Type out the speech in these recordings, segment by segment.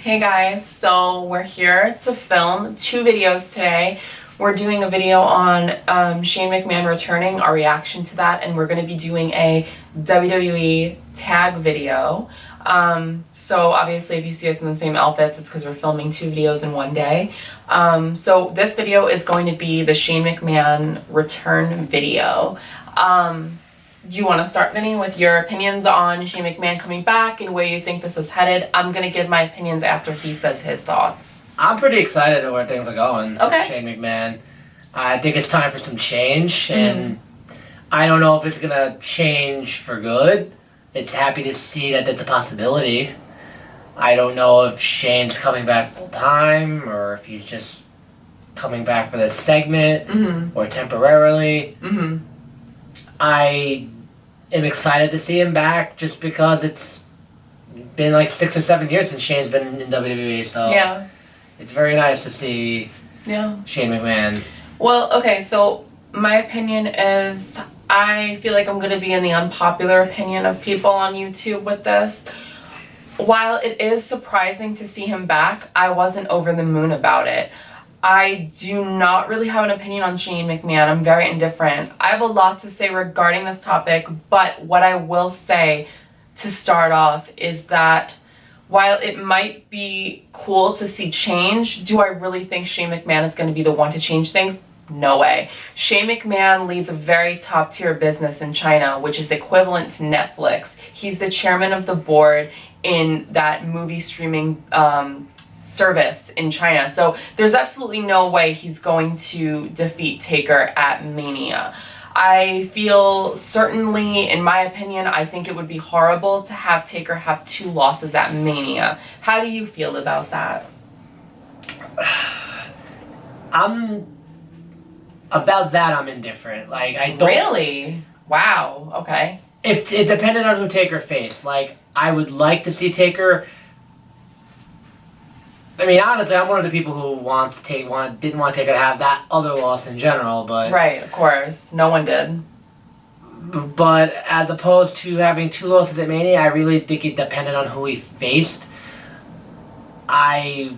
Hey guys, so we're here to film 2 videos today. We're doing a video on Shane McMahon returning, our reaction to that, and we're going to be doing a WWE tag video. So obviously if you see us in the same outfits, it's because we're filming 2 videos in one day. So this video is going to be the Shane McMahon return video. Do you want to start, Vinny, with your opinions on Shane McMahon coming back and where you think this is headed? I'm going to give my opinions after he says his thoughts. I'm pretty excited at where things are going. Okay. Shane McMahon. I think it's time for some change, and I don't know if it's going to change for good. It's happy to see that that's a possibility. I don't know if Shane's coming back full time or if he's just coming back for this segment or temporarily. I am excited to see him back just because it's been like 6 or 7 years since Shane's been in WWE, so yeah, it's very nice to see Shane McMahon. Well, okay, so my opinion is I feel like I'm going to be in the unpopular opinion of people on YouTube with this. While it is surprising to see him back, I wasn't over the moon about it. I do not really have an opinion on Shane McMahon. I'm very indifferent. I have a lot to say regarding this topic, but what I will say to start off is that while it might be cool to see change, do I really think Shane McMahon is going to be the one to change things? No way. Shane McMahon leads a very top-tier business in China, which is equivalent to Netflix. He's the chairman of the board in that movie streaming service in China. So there's absolutely no way he's going to defeat Taker at Mania. I feel certainly, in my opinion, I think it would be horrible to have Taker have 2 losses at Mania. How do you feel about that? I'm indifferent. Like, I don't... Really? Wow. Okay. If it depended on who Taker faced. Like, I would like to see Taker... I mean, honestly, I'm one of the people who didn't want Taker to have that other loss in general, but... Right, of course. No one did. But as opposed to having 2 losses at Mania, I really think it depended on who he faced. Because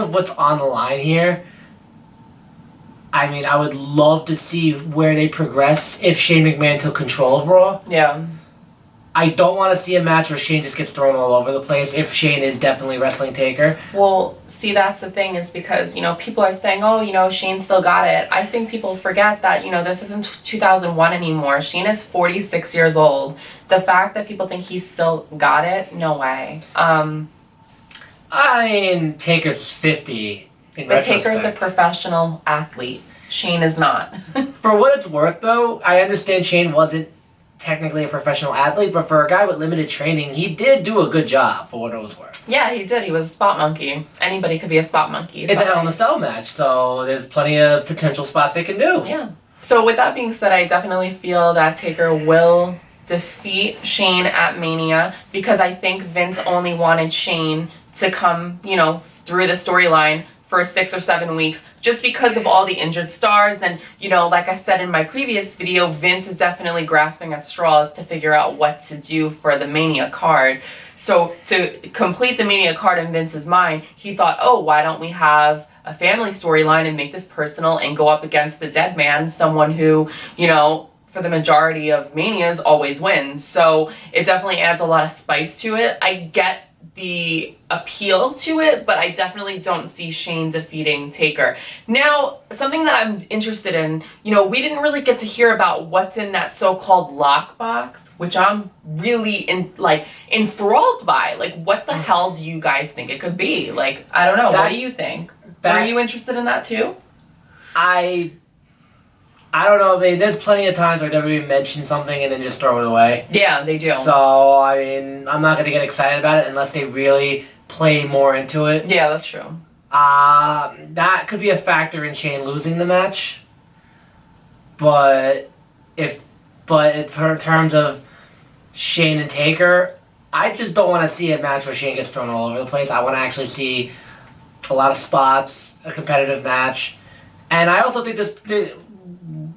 of what's on the line here, I mean, I would love to see where they progress if Shane McMahon took control of Raw. Yeah. I don't want to see a match where Shane just gets thrown all over the place if Shane is definitely wrestling Taker. Well, see, that's the thing is because, people are saying, oh, Shane still got it. I think people forget that, this isn't 2001 anymore. Shane is 46 years old. The fact that people think he's still got it, no way. I mean, Taker's 50. But Taker's a professional athlete. Shane is not. For what it's worth, though, I understand Shane wasn't technically a professional athlete, but for a guy with limited training, he did do a good job for what it was worth. Yeah, he did. He was a spot monkey. Anybody could be a spot monkey. It's a Hell in a Cell match, so there's plenty of potential spots they can do. Yeah. So with that being said, I definitely feel that Taker will defeat Shane at Mania because I think Vince only wanted Shane to come, through the storyline for 6 or 7 weeks just because of all the injured stars. And, like I said in my previous video, Vince is definitely grasping at straws to figure out what to do for the Mania card. So to complete the Mania card in Vince's mind, he thought, oh, why don't we have a family storyline and make this personal and go up against the dead man, someone who, for the majority of Manias always wins. So it definitely adds a lot of spice to it. I get the appeal to it, but I definitely don't see Shane defeating Taker. Now, something that I'm interested in, we didn't really get to hear about what's in that so-called lockbox, which I'm really enthralled by. Like, what the hell do you guys think it could be? Like, I don't know. What do you think? Were you interested in that too? I don't know, there's plenty of times where WWE mentions something and then just throw it away. Yeah, they do. So, I mean, I'm not going to get excited about it unless they really play more into it. Yeah, that's true. That could be a factor in Shane losing the match. But in terms of Shane and Taker, I just don't want to see a match where Shane gets thrown all over the place. I want to actually see a lot of spots, a competitive match. And I also think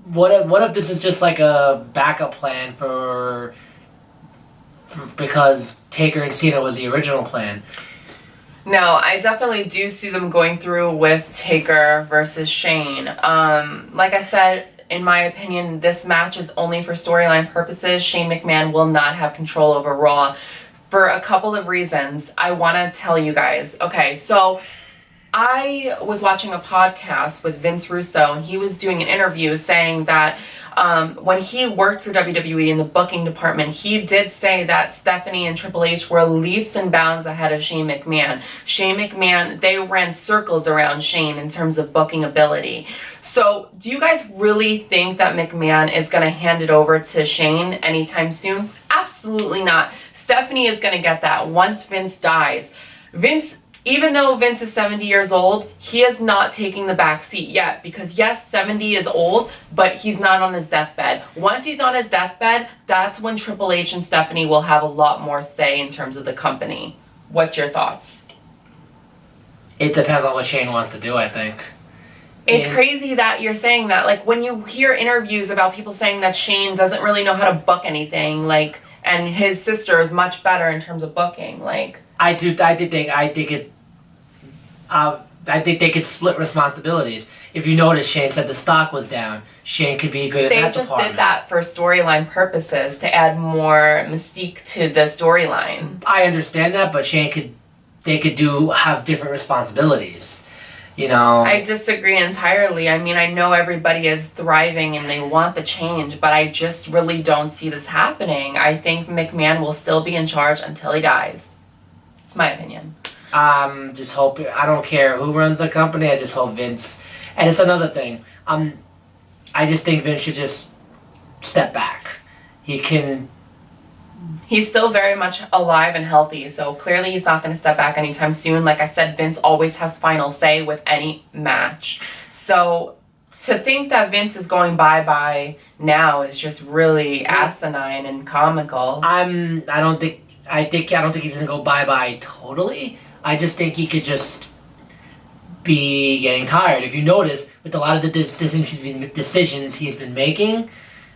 what if this is just like a backup plan because Taker and Cena was the original plan. No, I definitely do see them going through with Taker versus Shane. Like I said, in my opinion, this match is only for storyline purposes. Shane McMahon will not have control over Raw for a couple of reasons. I want to tell you guys. Okay, so I was watching a podcast with Vince Russo, and he was doing an interview saying that when he worked for WWE in the booking department, he did say that Stephanie and Triple H were leaps and bounds ahead of Shane McMahon. Shane McMahon, they ran circles around Shane in terms of booking ability. So do you guys really think that McMahon is going to hand it over to Shane anytime soon? Absolutely not. Stephanie is going to get that once Vince dies. Even though Vince is 70 years old, he is not taking the back seat yet, because yes, 70 is old, but he's not on his deathbed. Once he's on his deathbed, that's when Triple H and Stephanie will have a lot more say in terms of the company. What's your thoughts? It depends on what Shane wants to do, I think. It's crazy that you're saying that. Like, when you hear interviews about people saying that Shane doesn't really know how to book anything, like, and his sister is much better in terms of booking, like... I think they could split responsibilities. If you notice, Shane said the stock was down. Shane could be good at that department. They just did that for storyline purposes to add more mystique to the storyline. I understand that, but they could have different responsibilities. You know. I disagree entirely. I mean, I know everybody is thriving and they want the change, but I just really don't see this happening. I think McMahon will still be in charge until he dies. It's my opinion. Just hope, I don't care who runs the company, I just hope Vince, and it's another thing, I just think Vince should just step back. He's still very much alive and healthy, so clearly he's not going to step back anytime soon. Like I said, Vince always has final say with any match. So to think that Vince is going bye-bye now is just really asinine and comical. I don't think he's going to go bye-bye totally. I just think he could just be getting tired. If you notice, with a lot of the decisions he's been making,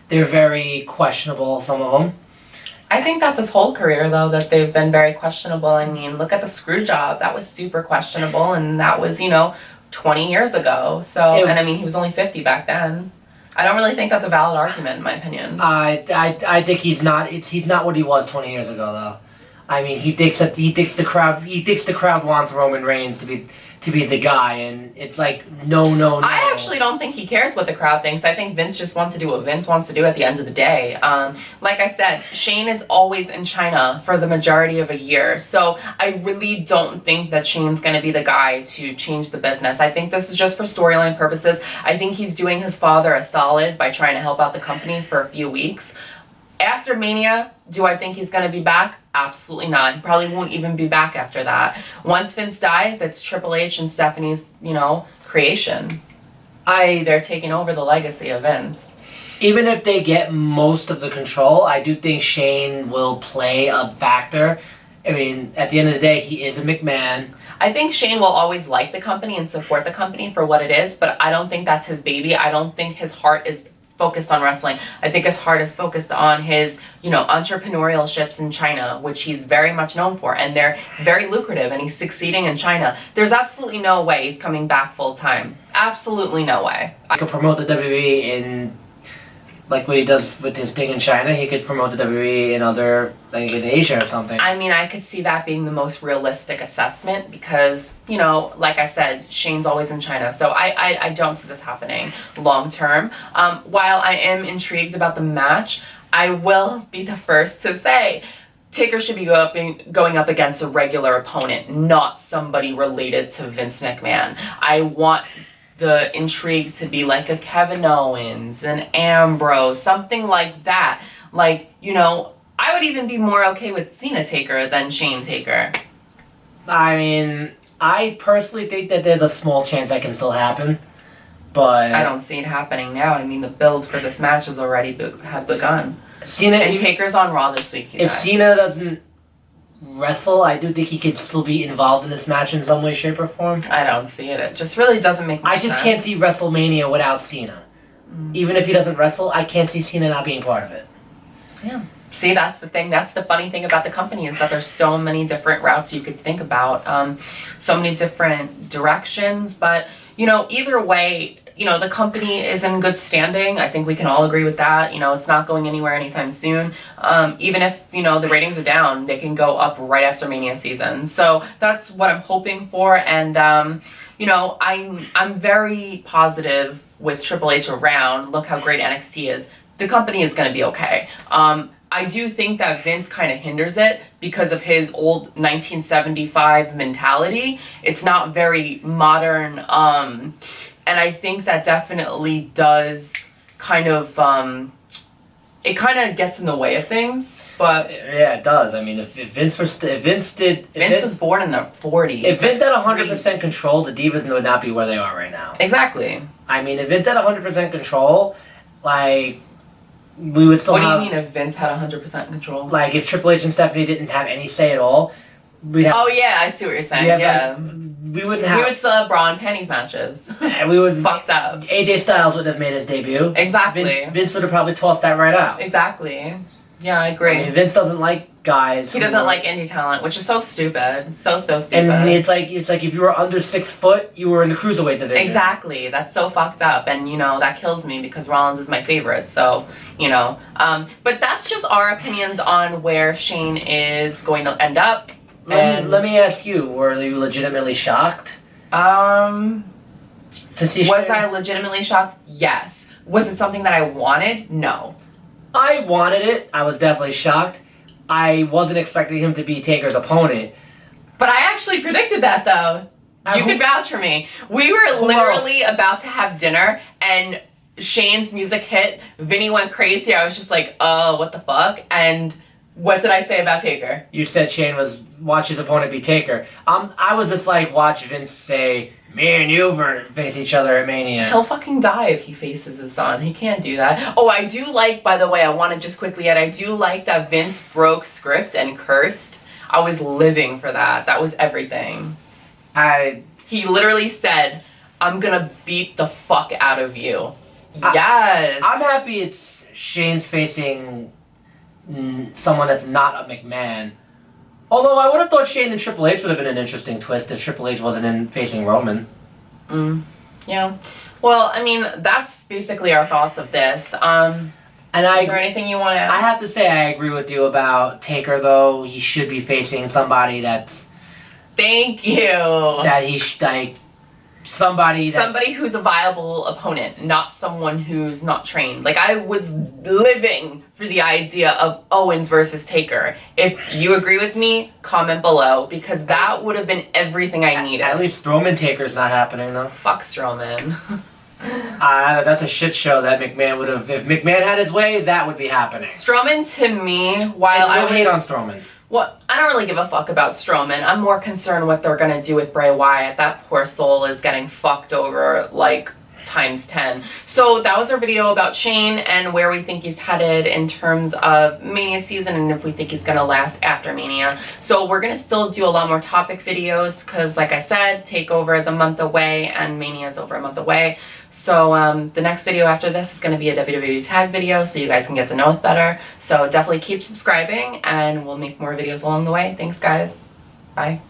they're very questionable, some of them. I think that's his whole career, though, that they've been very questionable. I mean, look at the screw job. That was super questionable, and that was, 20 years ago. So, and I mean, he was only 50 back then. I don't really think that's a valid argument, in my opinion. I think he's not what he was 20 years ago, though. I mean, he thinks the crowd wants Roman Reigns to be the guy, and it's like no. I actually don't think he cares what the crowd thinks. I think Vince just wants to do what Vince wants to do at the end of the day. Like I said, Shane is always in China for the majority of a year, so I really don't think that Shane's going to be the guy to change the business. I think this is just for storyline purposes. I think he's doing his father a solid by trying to help out the company for a few weeks. After Mania, do I think he's going to be back? Absolutely not. He probably won't even be back after that. Once Vince dies, it's Triple H and Stephanie's, creation. They're taking over the legacy of Vince. Even if they get most of the control, I do think Shane will play a factor. I mean, at the end of the day, he is a McMahon. I think Shane will always like the company and support the company for what it is, but I don't think that's his baby. I don't think his heart is focused on wrestling. I think his heart is focused on his, entrepreneurial ships in China, which he's very much known for, and they're very lucrative, and he's succeeding in China. There's absolutely no way he's coming back full time. Absolutely no way. I could promote the WWE in, like what he does with his thing in China, he could promote the WWE in other, like in Asia or something. I mean, I could see that being the most realistic assessment because, like I said, Shane's always in China. So I don't see this happening long term. While I am intrigued about the match, I will be the first to say Taker should be going up against a regular opponent, not somebody related to Vince McMahon. I want the intrigue to be like a Kevin Owens, an Ambrose, something like that. Like, I would even be more okay with Cena Taker than Shane Taker. I mean, I personally think that there's a small chance that can still happen, but I don't see it happening now. I mean, the build for this match has already begun. Cena and Taker's on Raw this week, you If guys. Cena doesn't wrestle, I do think he could still be involved in this match in some way, shape, or form. I don't see it. It just really doesn't make much sense. Can't see WrestleMania without Cena. Even if he doesn't wrestle, I can't see Cena not being part of it. Yeah. See, that's the thing. That's the funny thing about the company is that there's so many different routes you could think about, so many different directions. But, you know, either way, you know, the company is in good standing. I think we can all agree with that. You know, it's not going anywhere anytime soon. Even if, you know, the ratings are down, they can go up right after Mania season. So that's what I'm hoping for. And, you know, I'm very positive with Triple H around. Look how great NXT is. The company is going to be okay. I do think that Vince kind of hinders it because of his old 1975 mentality. It's not very modern, and I think that definitely does kind of, it kind of gets in the way of things. But yeah, it does. I mean, if Vince was born in the 40s. If Vince had 100% control, the Divas would not be where they are right now. Exactly. I mean, if Vince had 100% control, like, we would still have... What do you mean if Vince had 100% control? Like, if Triple H and Stephanie didn't have any say at all, we'd have... Oh, yeah, I see what you're saying, yeah. We wouldn't have... We would still have bra and panties matches. We would... Fucked up. AJ Styles would have made his debut. Exactly. Vince would have probably tossed that right out. Exactly. Yeah, I agree. I mean, Vince doesn't like guys. He doesn't like indie talent, which is so stupid. So stupid. And it's like if you were under 6 foot, you were in the cruiserweight division. Exactly. That's so fucked up, and you know that kills me because Rollins is my favorite. So you know, but that's just our opinions on where Shane is going to end up. Let me ask you: were you legitimately shocked? To see was Shane? I legitimately shocked? Yes. Was it something that I wanted? No. I wanted it. I was definitely shocked. I wasn't expecting him to be Taker's opponent. But I actually predicted that, though. You could vouch for me. We were literally about to have dinner, and Shane's music hit. Vinny went crazy. I was just like, oh, what the fuck? And what did I say about Taker? You said Shane was watch his opponent be Taker. I was just like, watch Vince say, me and you face each other at Mania. He'll fucking die if he faces his son. He can't do that. Oh, I do like, by the way, I want to just quickly add, I do like that Vince broke script and cursed. I was living for that. That was everything. He literally said, I'm gonna beat the fuck out of you. Yes. I'm happy it's Shane's facing someone that's not a McMahon. Although I would have thought Shane and Triple H would have been an interesting twist if Triple H wasn't facing Roman. Yeah. Well, I mean, that's basically our thoughts of this. Is there anything you want to add? I have to say I agree with you about Taker, though. He should be facing somebody that's... Thank you. That he's, like... Somebody who's a viable opponent, not someone who's not trained. Like, I was living for the idea of Owens versus Taker. If you agree with me, comment below, because that would have been everything I needed. At least Strowman Taker's not happening, though. Fuck Strowman. That's a shit show that McMahon would have... If McMahon had his way, that would be happening. Strowman, to me, while I hate on Strowman. Well, I don't really give a fuck about Strowman. I'm more concerned what they're gonna do with Bray Wyatt. That poor soul is getting fucked over, like, times 10. So that was our video about Shane and where we think he's headed in terms of Mania season and if we think he's gonna last after Mania. So we're gonna still do a lot more topic videos because, like I said, TakeOver is a month away and Mania is over a month away. So the next video after this is going to be a WWE tag video so you guys can get to know us better. So definitely keep subscribing and we'll make more videos along the way. Thanks, guys. Bye.